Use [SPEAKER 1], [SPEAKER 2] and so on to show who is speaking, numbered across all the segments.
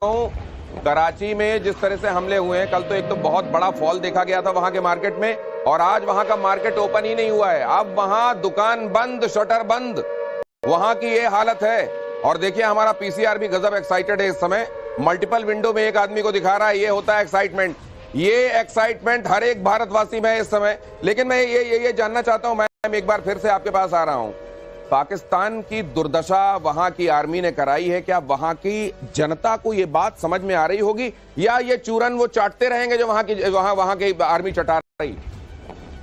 [SPEAKER 1] हूं, कराची में जिस तरह से हमले हुए हैं, कल तो एक तो बहुत बड़ा फॉल देखा गया था वहां के मार्केट में, और आज वहां का मार्केट ओपन ही नहीं हुआ है। अब वहां दुकान बंद, शटर बंद, वहां की ये हालत है। और देखिए हमारा पीसीआर भी गजब एक्साइटेड है इस समय, मल्टीपल विंडो में एक आदमी को दिखा रहा है। ये होता है एक्साइटमेंट, ये एक्साइटमेंट हर एक भारतवासी में है इस समय। लेकिन मैं ये जानना चाहता हूं, मैम एक बार फिर से आपके पास आ रहा हूं, पाकिस्तान की दुर्दशा वहां की आर्मी ने कराई है, क्या वहां की जनता को ये बात समझ में आ रही होगी, या ये चूरन वो चाटते रहेंगे जो वहां की आर्मी चटा रही?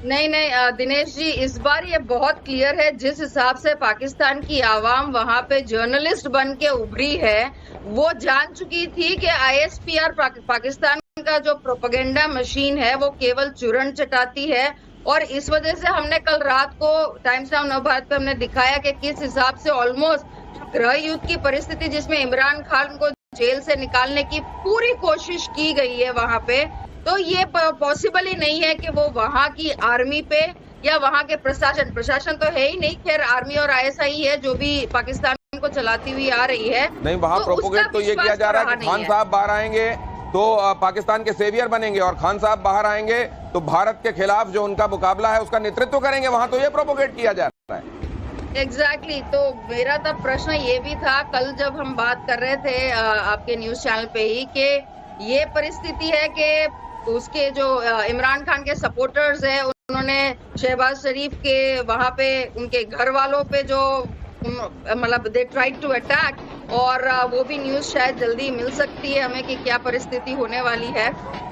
[SPEAKER 2] नहीं दिनेश जी, इस बार ये बहुत क्लियर है। जिस हिसाब से पाकिस्तान की आवाम वहां पे जर्नलिस्ट बन के उभरी है, वो जान चुकी थी कि आईएसपीआर पाकिस्तान का जो प्रोपेगेंडा मशीन है वो केवल चूरन चटाती है। और इस वजह से हमने कल रात को टाइम्स नाउ नवभारत पे हमने दिखाया कि किस हिसाब से ऑलमोस्ट गृह युद्ध की परिस्थिति, जिसमें इमरान खान को जेल से निकालने की पूरी कोशिश की गई है वहां पे, तो ये पॉसिबल ही नहीं है कि वो वहां की आर्मी पे या वहां के प्रशासन तो है ही नहीं, खैर आर्मी और आईएसआई है जो भी पाकिस्तान को चलाती हुई आ रही है।
[SPEAKER 1] नहीं, वहां प्रोपोगेट तो ये किया जा रहा है कि खान साहब बाहर आएंगे तो पाकिस्तान के सेवियर बनेंगे, और खान साहब बाहर आएंगे तो भारत के खिलाफ जो उनका मुकाबला है उसका नेतृत्व करेंगे। वहां तो ये प्रोपोगेट किया जा रहा है।
[SPEAKER 2] एग्जैक्टली तो मेरा तब प्रश्न ये भी था कल जब हम बात कर रहे थे आपके न्यूज चैनल पे ही, कि ये परिस्थिति है कि उसके जो इमरान खान के सपोर्टर्स हैं, उन्होंने शहबाज शरीफ के वहां पे उनके घर वालों पे जो मतलब दे ट्राइड टू अटैक, और वो भी न्यूज शायद जल्दी मिल सकती है हमें कि क्या परिस्थिति होने वाली है।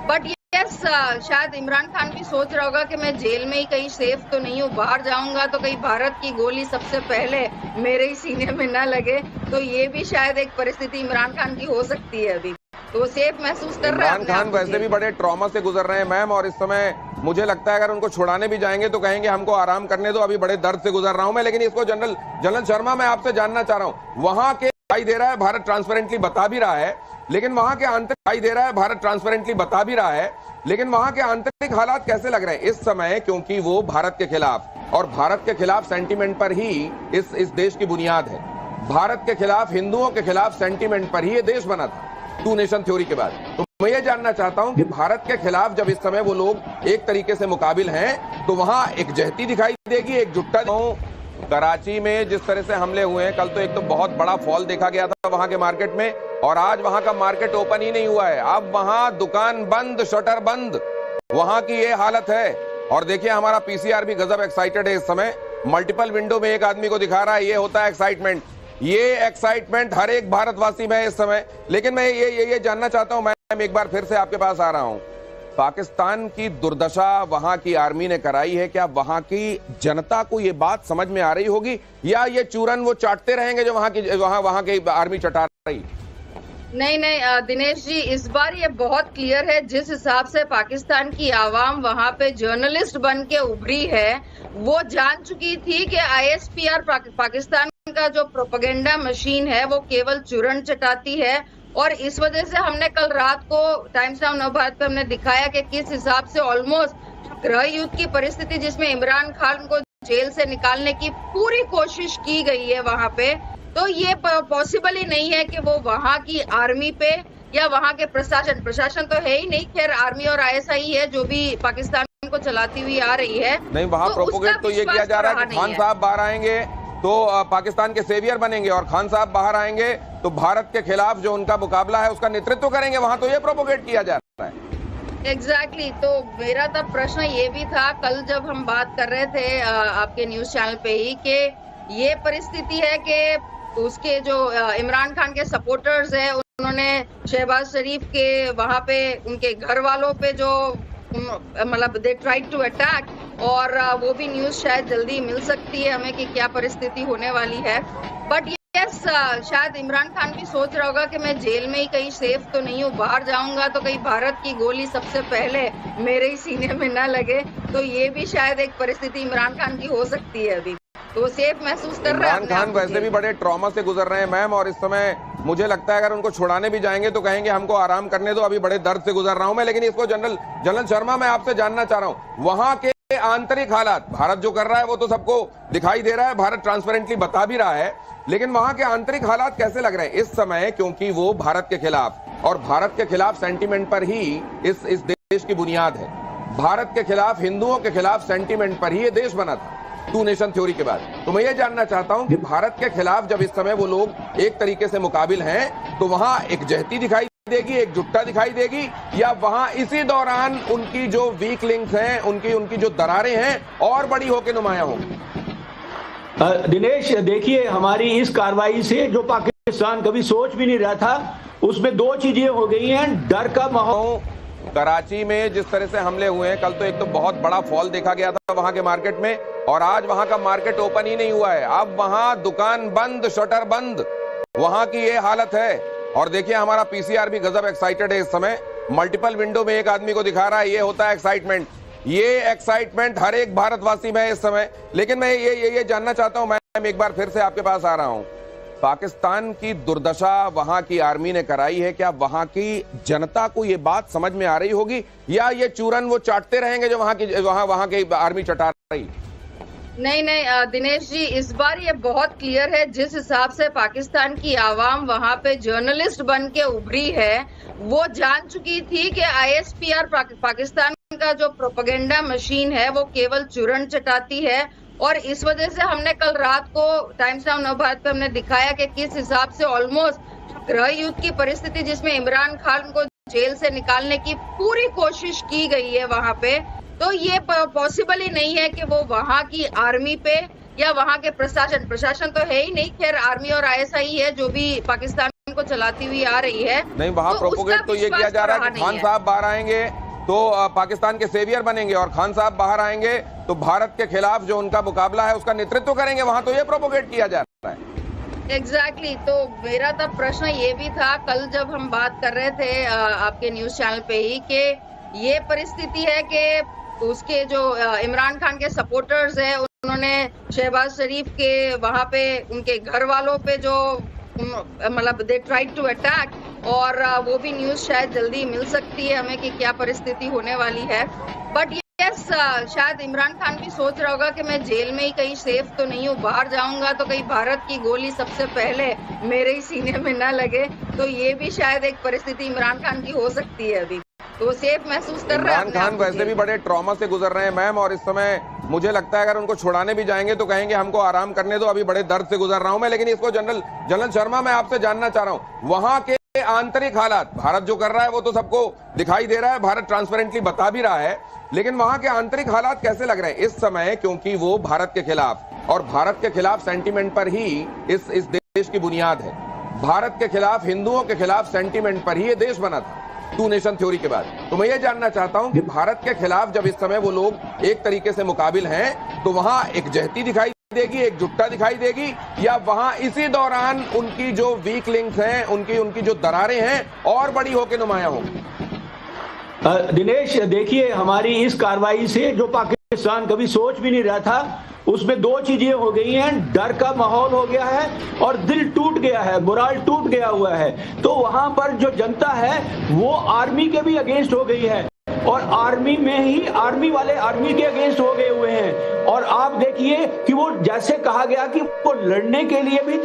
[SPEAKER 2] बट यस, शायद इमरान खान भी सोच रहा होगा कि मैं जेल में ही कहीं सेफ तो नहीं हूँ, बाहर जाऊंगा तो कहीं भारत की गोली सबसे पहले मेरे ही सीने में न लगे। तो ये भी शायद एक परिस्थिति इमरान खान की हो सकती है अभी, तो वो सेफ महसूस कर रहे हैं।
[SPEAKER 1] इमरान खान वैसे भी बड़े ट्रॉमा से गुजर रहे हैं मैम, और इस समय मुझे लगता है अगर उनको छुड़ाने भी जाएंगे तो कहेंगे हमको आराम करने दो, अभी बड़े दर्द से गुजर रहा हूं मैं। लेकिन इसको जनरल शर्मा, मैं आपसे जानना चाह रहा हूं, वहां के दिखाई दे रहा है, भारत ट्रांसपेरेंटली बता भी रहा है, लेकिन वहां के आंतरिक दिखाई दे रहा है, भारत ट्रांसपेरेंटली बता भी रहा है, लेकिन वहां के आंतरिक हालात कैसे लग रहे हैं इस समय? क्योंकि वो भारत के खिलाफ, और भारत के खिलाफ सेंटीमेंट पर ही इस देश की बुनियाद है। भारत के खिलाफ, हिंदुओं के खिलाफ सेंटीमेंट पर ही ये देश बना था, टू नेशन थ्योरी के बाद। तो मैं ये जानना चाहता हूं कि भारत के खिलाफ जब इस समय वो लोग एक तरीके से मुकाबिल हैं, तो वहां एक जहती दिखाई देगी, एकजुटता। कराची में जिस तरह से हमले हुए हैं, कल तो एक तो बहुत बड़ा फॉल देखा गया था वहां के मार्केट में, और आज वहां का मार्केट ओपन ही नहीं हुआ है। अब वहां दुकान बंद, शटर बंद, वहां की ये हालत है। और देखिए हमारा पीसीआर भी गजब एक्साइटेड है इस समय, मल्टीपल विंडो में एक आदमी को दिखा रहा है। ये होता है एक्साइटमेंट, ये एक्साइटमेंट हर एक भारतवासी में है इस समय। लेकिन मैं ये जानना चाहता हूं, मैम एक बार फिर से आपके पास आ रहा हूं, पाकिस्तान की दुर्दशा वहां की आर्मी ने कराई है, क्या वहां की जनता को ये बात समझ में आ रही होगी, या ये चूरन वो चाटते रहेंगे जो वहां की आर्मी चटा रही?
[SPEAKER 2] नहीं दिनेश जी, इस बार ये बहुत क्लियर है। जिस हिसाब से पाकिस्तान की आवाम वहां पे जर्नलिस्ट बन के उभरी है, वो जान चुकी थी कि आईएसपीआर पाकिस्तान का जो प्रोपेगेंडा मशीन है वो केवल चूरन चटाती है। और इस वजह से हमने कल रात को टाइम्स नाउ नवभारत पे हमने दिखाया कि किस हिसाब से ऑलमोस्ट गृह युद्ध की परिस्थिति, जिसमें इमरान खान को जेल से निकालने की पूरी कोशिश की गई है वहां पे, तो ये पॉसिबल ही नहीं है कि वो वहां की आर्मी पे या वहां के प्रशासन तो है ही नहीं, खैर आर्मी और आईएसआई है जो भी पाकिस्तान को चलाती हुई आ रही है।
[SPEAKER 1] नहीं, वहां प्रोपोगेट तो ये किया जा रहा है कि खान साहब बाहर आएंगे तो पाकिस्तान के सेवियर बनेंगे, और खान साहब बाहर आएंगे तो भारत के खिलाफ जो उनका मुकाबला है उसका नेतृत्व करेंगे। वहां तो ये प्रोपोगेट किया जा रहा है।
[SPEAKER 2] एग्जैक्टली तो मेरा तब प्रश्न ये भी था कल जब हम बात कर रहे थे आपके न्यूज चैनल पे ही, कि ये परिस्थिति है कि उसके जो इमरान खान के सपोर्टर्स हैं, उन्होंने शहबाज शरीफ के वहां पे उनके घर वालों पे जो मतलब दे ट्राइड टू अटैक, और वो भी न्यूज शायद जल्दी मिल सकती है हमें कि क्या परिस्थिति होने वाली है। बट यस, शायद इमरान खान भी सोच रहा होगा कि मैं जेल में ही कहीं सेफ तो नहीं हूँ, बाहर जाऊंगा तो कहीं भारत की गोली सबसे पहले मेरे ही सीने में न लगे। तो ये भी शायद एक परिस्थिति इमरान खान की हो सकती है अभी, तो वो सेफ महसूस कर रहे हैं।
[SPEAKER 1] इमरान खान वैसे भी बड़े ट्रॉमा से गुजर रहे हैं मैम, और इस समय मुझे लगता है अगर उनको छुड़ाने भी जाएंगे तो कहेंगे हमको आराम करने दो, अभी बड़े दर्द से गुजर रहा हूं मैं। लेकिन इसको जनरल शर्मा, मैं आपसे जानना चाह रहा हूं, वहां के आंतरिक हालात, भारत जो कर रहा है वो तो सबको दिखाई दे रहा है, भारत ट्रांसपेरेंटली बता भी रहा है, लेकिन वहां के आंतरिक हालात कैसे लग रहे हैं इस समय, क्योंकि वो भारत के खिलाफ और भारत के खिलाफ सेंटीमेंट पर ही इस देश की बुनियाद है। भारत के खिलाफ, हिंदुओं के खिलाफ सेंटीमेंट पर ही ये देश बना था, टू नेशन थ्योरी के बाद। तो मैं ये जानना चाहता हूं कि भारत के खिलाफ जब इस समय वो लोग एक तरीके से मुकाबिल हैं, तो वहां एक जहती दिखाई देगी, एकजुटता दिखाई देगी, या वहां इसी दौरान उनकी जो वीक लिंक्स हैं, उनकी जो दरारें हैं और बड़ी होकर नुमाया होंगी?
[SPEAKER 3] दिनेश, देखिए, हमारी इस कार्रवाई से जो पाकिस्तान कभी सोच भी नहीं रहा था, उसमें दो चीजें हो गई हैं। डर का माहौल,
[SPEAKER 1] कराची में जिस तरह से हमले हुए हैं, कल तो एक तो बहुत बड़ा फॉल देखा गया था वहां के मार्केट में, और आज वहां का मार्केट ओपन ही नहीं हुआ है। अब वहां दुकान बंद, शटर बंद, वहां की ये हालत है। और देखिए, हमारा पीसीआर भी गजब एक्साइटेड है इस समय, मल्टीपल विंडो में एक आदमी को दिखा रहा है। ये होता है एक्साइटमेंट, ये एक्साइटमेंट हर एक भारतवासी में इस समय। लेकिन मैं ये जानना चाहता हूं, मैं एक बार फिर से आपके पास आ रहा हूं, पाकिस्तान की दुर्दशा वहां की आर्मी ने कराई है, क्या वहां की जनता को ये बात समझ में आ रही होगी, या ये चूरन वो चाटते रहेंगे जो वहां की आर्मी चटा रही?
[SPEAKER 2] नहीं दिनेश जी, इस बार ये बहुत क्लियर है। जिस हिसाब से पाकिस्तान की आवाम वहां पे जर्नलिस्ट बन के उभरी है, वो जान चुकी थी कि आईएसपीआर पाकिस्तान का जो प्रोपेगेंडा मशीन है वो केवल चूरन चटाती है। और इस वजह से हमने कल रात को टाइम्स नाउ नवभारत पे हमने दिखाया कि किस हिसाब से ऑलमोस्ट गृह युद्ध की परिस्थिति, जिसमें इमरान खान को जेल से निकालने की पूरी कोशिश की गई है वहां पे, तो ये पॉसिबल ही नहीं है कि वो वहां की आर्मी पे या वहां के प्रशासन तो है ही नहीं, खैर आर्मी और आईएसआई है जो भी पाकिस्तान को चलाती हुई आ रही है।
[SPEAKER 1] नहीं, वहां प्रोपोगेट तो ये किया जा रहा है कि खान साहब बाहर आएंगे तो पाकिस्तान के सेवियर बनेंगे, और खान साहब बाहर आएंगे तो भारत के खिलाफ जो उनका मुकाबला है उसका नेतृत्व करेंगे। वहां तो ये प्रोपोगेट किया जा रहा है।
[SPEAKER 2] एग्जैक्टली तो मेरा तब प्रश्न ये भी था कल जब हम बात कर रहे थे आपके न्यूज चैनल पे ही, कि ये परिस्थिति है कि उसके जो इमरान खान के सपोर्टर्स हैं, उन्होंने शहबाज शरीफ के वहां पे उनके घर वालों पे जो मतलब दे ट्राइड टू अटैक, और वो भी न्यूज शायद जल्दी मिल सकती है हमें कि क्या परिस्थिति होने वाली है। बट यस, शायद इमरान खान भी सोच रहा होगा कि मैं जेल में ही कहीं सेफ तो नहीं हूँ, बाहर जाऊंगा तो कहीं भारत की गोली सबसे पहले मेरे ही सीने में न लगे। तो ये भी शायद एक परिस्थिति इमरान खान की हो सकती है अभी, तो वो सेफ महसूस कर रहा है।
[SPEAKER 1] इमरान खान वैसे भी बड़े ट्रॉमा से गुजर रहे हैं मैम, और इस समय मुझे लगता है अगर उनको छुड़ाने भी जाएंगे तो कहेंगे हमको आराम करने दो, अभी बड़े दर्द से गुजर रहा हूं मैं। लेकिन इसको जनरल शर्मा, मैं आपसे जानना चाह रहा हूं, वहां के आंतरिक हालात, भारत जो कर रहा है वो तो सबको दिखाई दे रहा है, भारत ट्रांसपेरेंटली बता भी रहा है, लेकिन वहां के आंतरिक हालात कैसे लग रहे हैं इस समय, क्योंकि वो भारत के खिलाफ और भारत के खिलाफ सेंटीमेंट पर ही इस देश की बुनियाद है। भारत के खिलाफ, हिंदुओं के खिलाफ सेंटीमेंट पर ही ये देश बना था, टू नेशन थ्योरी के बाद। तो मैं ये जानना चाहता हूं कि भारत के खिलाफ जब इस समय वो लोग एक तरीके से मुकाबिल हैं, तो वहां एक जहती दिखाई देगी, एकजुटता दिखाई देगी, या वहां इसी दौरान उनकी जो वीक लिंक्स हैं, उनकी जो दरारें हैं और बड़ी होकर नुमाया होंगी?
[SPEAKER 3] दिनेश, देखिए, हमारी इस कार्रवाई से जो पाकिस्तान कभी सोच भी नहीं रहा था, उसमें दो चीजें हो गई हैं। डर का माहौल हो गया है और दिल टूट गया है, मोराल टूट गया हुआ है। तो वहां पर जो जनता है वो आर्मी के भी अगेंस्ट हो गई है, और आर्मी में ही आर्मी वाले आर्मी के अगेंस्ट हो गए हुए हैं। और आप देखिए कि वो जैसे कहा गया कि वो लड़ने के लिए भी